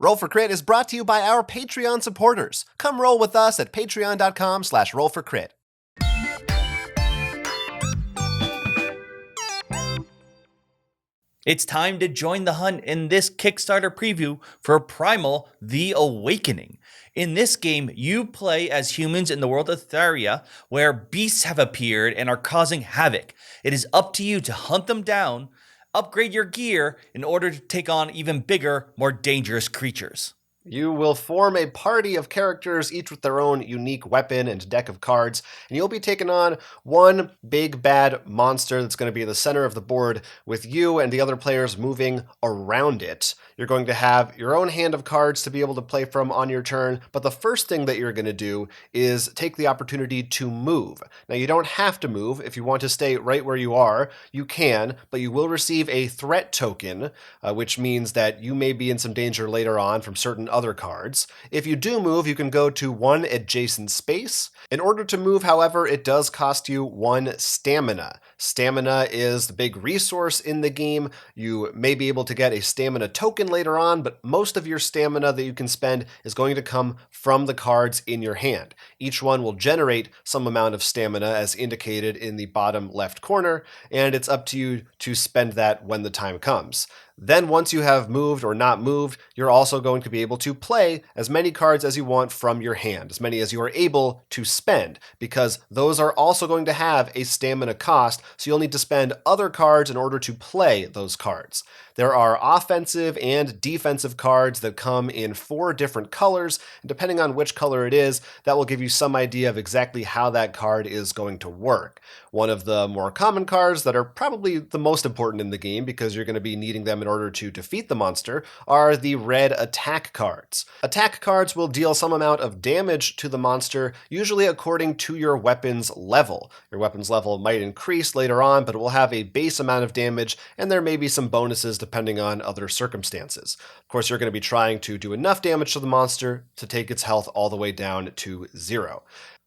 Roll for Crit is brought to you by our Patreon supporters. Come roll with us at patreon.com/rollforcrit. It's time to join the hunt in this Kickstarter preview for Primal: The Awakening. In this game, you play as humans in the world of Theria, where beasts have appeared and are causing havoc. It is up to you to hunt them down, upgrade your gear in order to take on even bigger, more dangerous creatures. You will form a party of characters, each with their own unique weapon and deck of cards, and you'll be taking on one big bad monster that's going to be the center of the board, with you and the other players moving around it. You're going to have your own hand of cards to be able to play from on your turn, but the first thing that you're going to do is take the opportunity to move. Now, you don't have to move. If you want to stay right where you are, you can, but you will receive a threat token, which means that you may be in some danger later on from certain other cards. If you do move, you can go to one adjacent space. In order to move, however, it does cost you 1 stamina. Stamina is the big resource in the game. You may be able to get a stamina token later on, but most of your stamina that you can spend is going to come from the cards in your hand. Each one will generate some amount of stamina as indicated in the bottom left corner, and it's up to you to spend that when the time comes. Then once you have moved or not moved, you're also going to be able to play as many cards as you want from your hand, as many as you are able to spend, because those are also going to have a stamina cost, so you'll need to spend other cards in order to play those cards. There are offensive and defensive cards that come in 4 different colors, and depending on which color it is, that will give you some idea of exactly how that card is going to work. One of the more common cards that are probably the most important in the game, because you're going to be needing them in order to defeat the monster, are the red attack cards. Attack cards will deal some amount of damage to the monster, usually according to your weapon's level. Your weapon's level might increase later on, but it will have a base amount of damage, and there may be some bonuses depending on other circumstances. Of course, you're going to be trying to do enough damage to the monster to take its health all the way down to 0.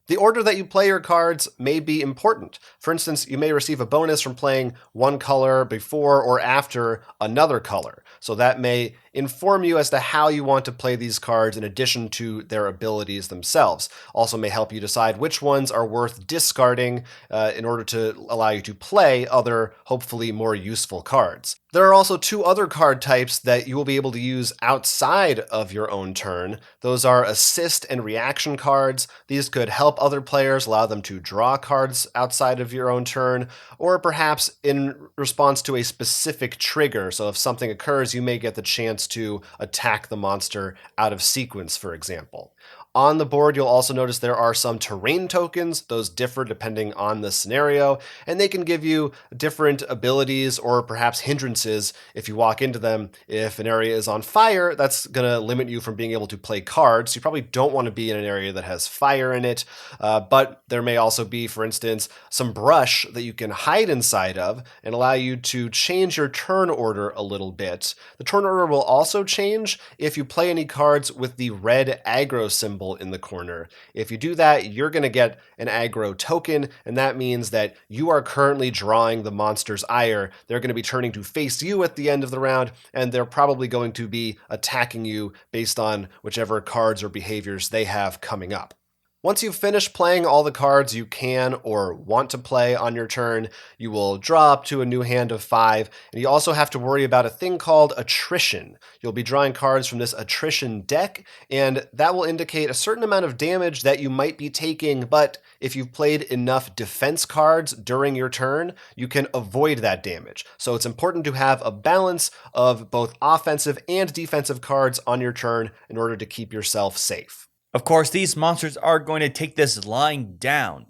The order that you play your cards may be important. For instance, you may receive a bonus from playing one color before or after another color. So that may inform you as to how you want to play these cards in addition to their abilities themselves. Also may help you decide which ones are worth discarding in order to allow you to play other, hopefully more useful cards. There are also 2 other card types that you will be able to use outside of your own turn. Those are assist and reaction cards. These could help other players, allow them to draw cards outside of your own turn, or perhaps in response to a specific trigger. So if something occurs, you may get the chance to attack the monster out of sequence, for example. On the board, you'll also notice there are some terrain tokens. Those differ depending on the scenario, and they can give you different abilities or perhaps hindrances if you walk into them. If an area is on fire, that's going to limit you from being able to play cards. You probably don't want to be in an area that has fire in it, but there may also be, for instance, some brush that you can hide inside of and allow you to change your turn order a little bit. The turn order will also change if you play any cards with the red aggro symbol in the corner. If you do that, you're going to get an aggro token, and that means that you are currently drawing the monster's ire. They're going to be turning to face you at the end of the round, and they're probably going to be attacking you based on whichever cards or behaviors they have coming up. Once you've finished playing all the cards you can or want to play on your turn, you will draw up to a new hand of 5, and you also have to worry about a thing called attrition. You'll be drawing cards from this attrition deck, and that will indicate a certain amount of damage that you might be taking, but if you've played enough defense cards during your turn, you can avoid that damage. So it's important to have a balance of both offensive and defensive cards on your turn in order to keep yourself safe. Of course, these monsters are going to take this line down.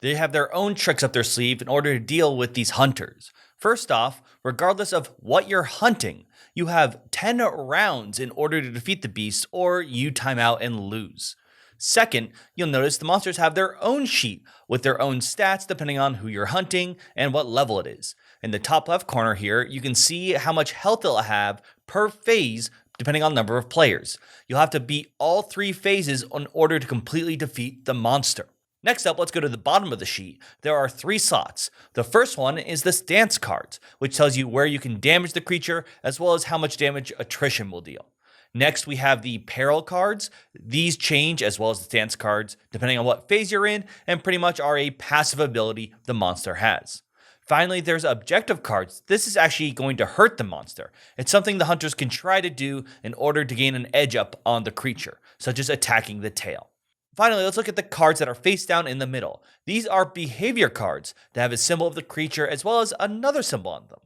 They have their own tricks up their sleeve in order to deal with these hunters. First off, regardless of what you're hunting, you have 10 rounds in order to defeat the beast, or you time out and lose. Second, you'll notice the monsters have their own sheet with their own stats depending on who you're hunting and what level it is. In the top left corner here, you can see how much health it'll have per phase depending on the number of players. You'll have to beat all 3 phases in order to completely defeat the monster. Next up, let's go to the bottom of the sheet. There are 3 slots. The first one is the stance cards, which tells you where you can damage the creature as well as how much damage attrition will deal. Next, we have the peril cards. These change as well as the stance cards depending on what phase you're in and pretty much are a passive ability the monster has. Finally, there's objective cards. This is actually going to hurt the monster. It's something the hunters can try to do in order to gain an edge up on the creature, such as attacking the tail. Finally, let's look at the cards that are face down in the middle. These are behavior cards that have a symbol of the creature as well as another symbol on them.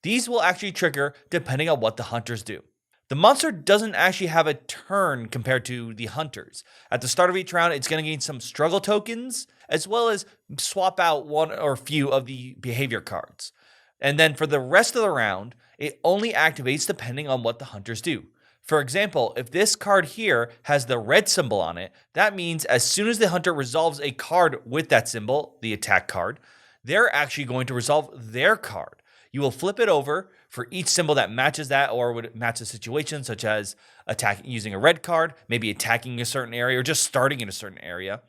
These will actually trigger depending on what the hunters do. The monster doesn't actually have a turn compared to the hunters. At the start of each round, it's going to gain some struggle tokens, as well as swap out one or few of the behavior cards. And then for the rest of the round, it only activates depending on what the hunters do. For example, if this card here has the red symbol on it, that means as soon as the hunter resolves a card with that symbol, the attack card, they're actually going to resolve their card. You will flip it over for each symbol that matches that or would match the situation, such as attacking using a red card, maybe attacking a certain area or just starting in a certain area.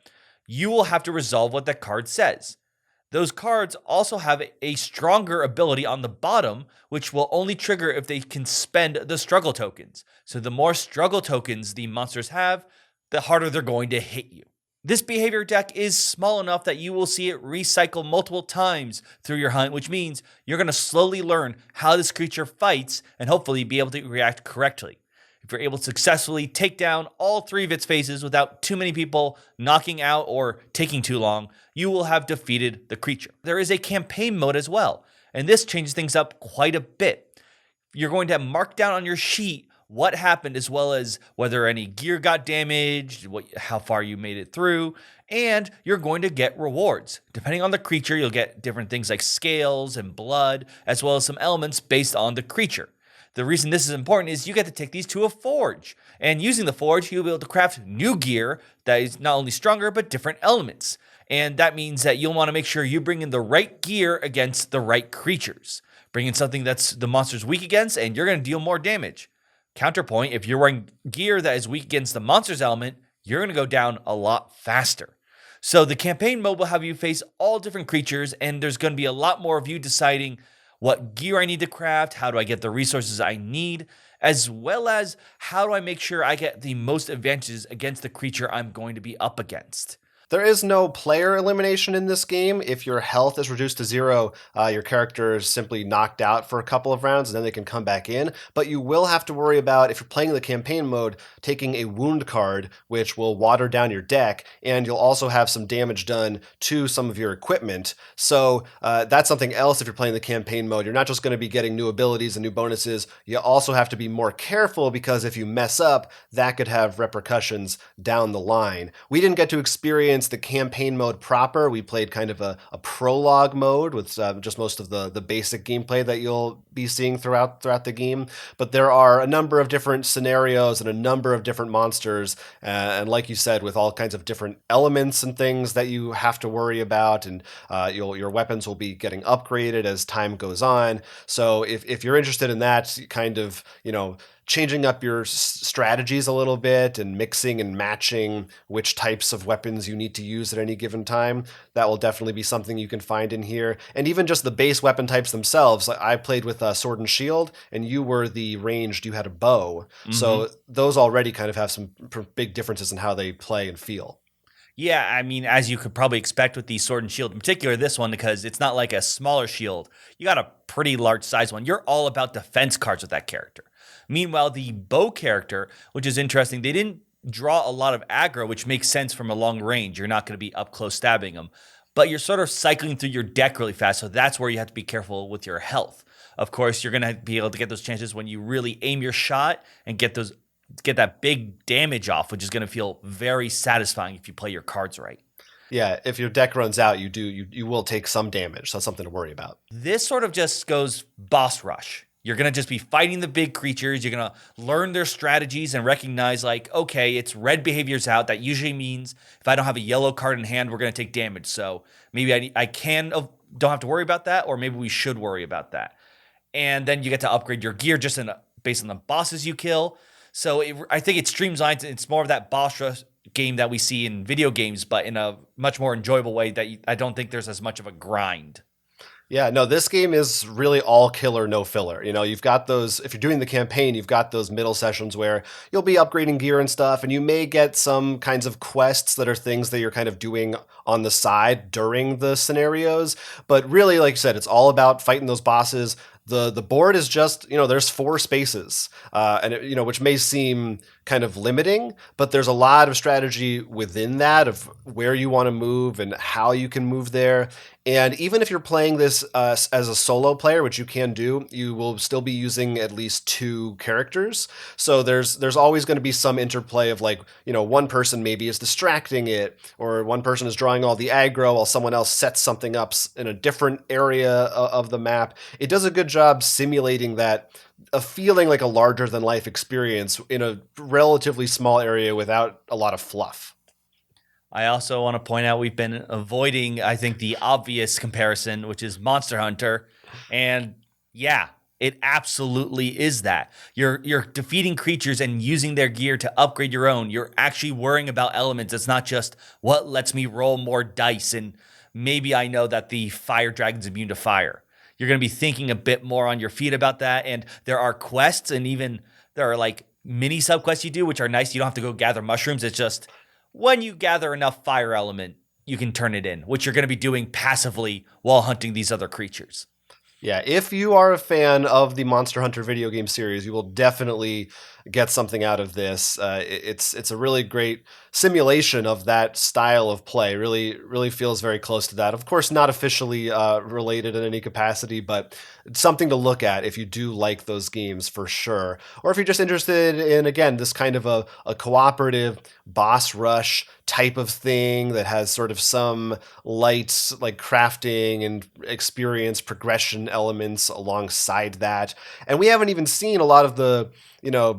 You will have to resolve what that card says. Those cards also have a stronger ability on the bottom, which will only trigger if they can spend the struggle tokens. So the more struggle tokens the monsters have, the harder they're going to hit you. This behavior deck is small enough that you will see it recycle multiple times through your hunt, which means you're going to slowly learn how this creature fights and hopefully be able to react correctly. If you're able to successfully take down all three of its phases without too many people knocking out or taking too long, you will have defeated the creature. There is a campaign mode as well, and this changes things up quite a bit. You're going to mark down on your sheet what happened, as well as whether any gear got damaged, how far you made it through, and you're going to get rewards. Depending on the creature, you'll get different things like scales and blood, as well as some elements based on the creature. The reason this is important is you get to take these to a forge, and using the forge, you'll be able to craft new gear that is not only stronger, but different elements. And that means that you'll want to make sure you bring in the right gear against the right creatures. Bring in something that's the monster's weak against, and you're going to deal more damage. Counterpoint, if you're wearing gear that is weak against the monster's element, you're going to go down a lot faster. So the campaign mode will have you face all different creatures, and there's going to be a lot more of you deciding what gear I need to craft, how do I get the resources I need, as well as how do I make sure I get the most advantages against the creature I'm going to be up against. There is no player elimination in this game. If your health is reduced to 0, your character is simply knocked out for a couple of rounds and then they can come back in. But you will have to worry about, if you're playing the campaign mode, taking a wound card, which will water down your deck, and you'll also have some damage done to some of your equipment. So that's something else if you're playing the campaign mode. You're not just going to be getting new abilities and new bonuses. You also have to be more careful because if you mess up, that could have repercussions down the line. We didn't get to experience the campaign mode proper. We played kind of a prologue mode with just most of the basic gameplay that you'll be seeing throughout the game. But there are a number of different scenarios and a number of different monsters, and like you said, with all kinds of different elements and things that you have to worry about, and your weapons will be getting upgraded as time goes on. So if you're interested in that kind of, changing up your strategies a little bit and mixing and matching which types of weapons you need to use at any given time, that will definitely be something you can find in here. And even just the base weapon types themselves. I played with sword and shield, and you were the ranged, you had a bow. Mm-hmm. So those already kind of have some big differences in how they play and feel. Yeah, I mean, as you could probably expect with the sword and shield, in particular this one, because it's not like a smaller shield. You got a pretty large size one. You're all about defense cards with that character. Meanwhile, the bow character, which is interesting, they didn't draw a lot of aggro, which makes sense from a long range. You're not going to be up close stabbing them, but you're sort of cycling through your deck really fast. So that's where you have to be careful with your health. Of course, you're going to be able to get those chances when you really aim your shot and get that big damage off, which is going to feel very satisfying if you play your cards right. Yeah, if your deck runs out, you will take some damage. So that's something to worry about. This sort of just goes boss rush. You're going to just be fighting the big creatures. You're going to learn their strategies and recognize, like, okay, it's red behaviors out. That usually means if I don't have a yellow card in hand, we're going to take damage. So maybe I don't have to worry about that, or maybe we should worry about that. And then you get to upgrade your gear just based on the bosses you kill. So I think it streamlines. It's more of that boss rush game that we see in video games, but in a much more enjoyable way that I don't think there's as much of a grind. Yeah, no, this game is really all killer, no filler. You've got those, if you're doing the campaign, you've got those middle sessions where you'll be upgrading gear and stuff, and you may get some kinds of quests that are things that you're kind of doing on the side during the scenarios. But really, like you said, it's all about fighting those bosses. The board is just, there's 4 spaces, and which may seem kind of limiting, but there's a lot of strategy within that of where you want to move and how you can move there. And even if you're playing this as a solo player, which you can do, you will still be using at least 2 characters. So there's always going to be some interplay of like, one person maybe is distracting it, or one person is drawing all the aggro while someone else sets something up in a different area of the map. It does a good job simulating that, a feeling like a larger than life experience in a relatively small area without a lot of fluff. I also want to point out we've been avoiding, I think, the obvious comparison, which is Monster Hunter. And yeah, it absolutely is that. You're defeating creatures and using their gear to upgrade your own. You're actually worrying about elements. It's not just what lets me roll more dice and maybe I know that the fire dragon's immune to fire. You're going to be thinking a bit more on your feet about that. And there are quests, and even there are like mini subquests you do, which are nice. You don't have to go gather mushrooms. It's just when you gather enough fire element, you can turn it in, which you're going to be doing passively while hunting these other creatures. Yeah, if you are a fan of the Monster Hunter video game series, you will definitely get something out of this. It's a really great simulation of that style of play. Really feels very close to that. Of course, not officially related in any capacity, but it's something to look at if you do like those games for sure. Or if you're just interested in, again, this kind of a cooperative boss rush type of thing that has sort of some light like crafting and experience progression elements alongside that. And we haven't even seen a lot of the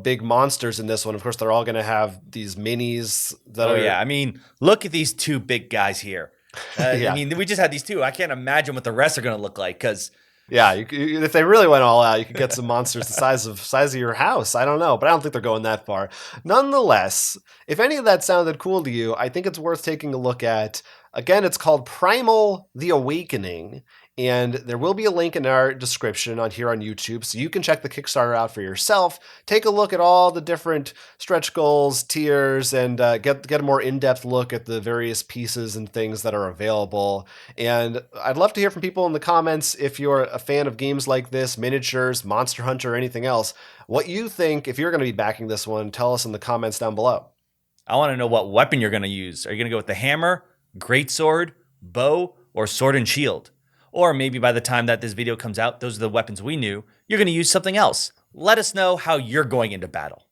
big monsters in this one. Of course, they're all going to have these minis that are... yeah. I mean, look at these 2 big guys here. Yeah. I mean, we just had these 2. I can't imagine what the rest are going to look like because... Yeah, if they really went all out, you could get some monsters the size of your house. I don't know, but I don't think they're going that far. Nonetheless, if any of that sounded cool to you, I think it's worth taking a look at. Again, it's called Primal: The Awakening, and there will be a link in our description on here on YouTube, so you can check the Kickstarter out for yourself. Take a look at all the different stretch goals, tiers, and get a more in-depth look at the various pieces and things that are available. And I'd love to hear from people in the comments if you're a fan of games like this, miniatures, Monster Hunter, or anything else. What you think, if you're going to be backing this one, tell us in the comments down below. I want to know what weapon you're going to use. Are you going to go with the hammer, greatsword, bow, or sword and shield? Or maybe by the time that this video comes out, those are the weapons we knew. You're going to use something else. Let us know how you're going into battle.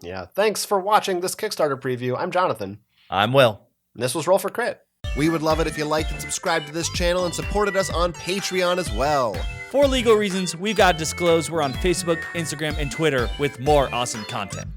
Yeah, thanks for watching this Kickstarter preview. I'm Jonathan. I'm Will. And this was Roll for Crit. We would love it if you liked and subscribed to this channel and supported us on Patreon as well. For legal reasons, we've got to disclose we're on Facebook, Instagram, and Twitter with more awesome content.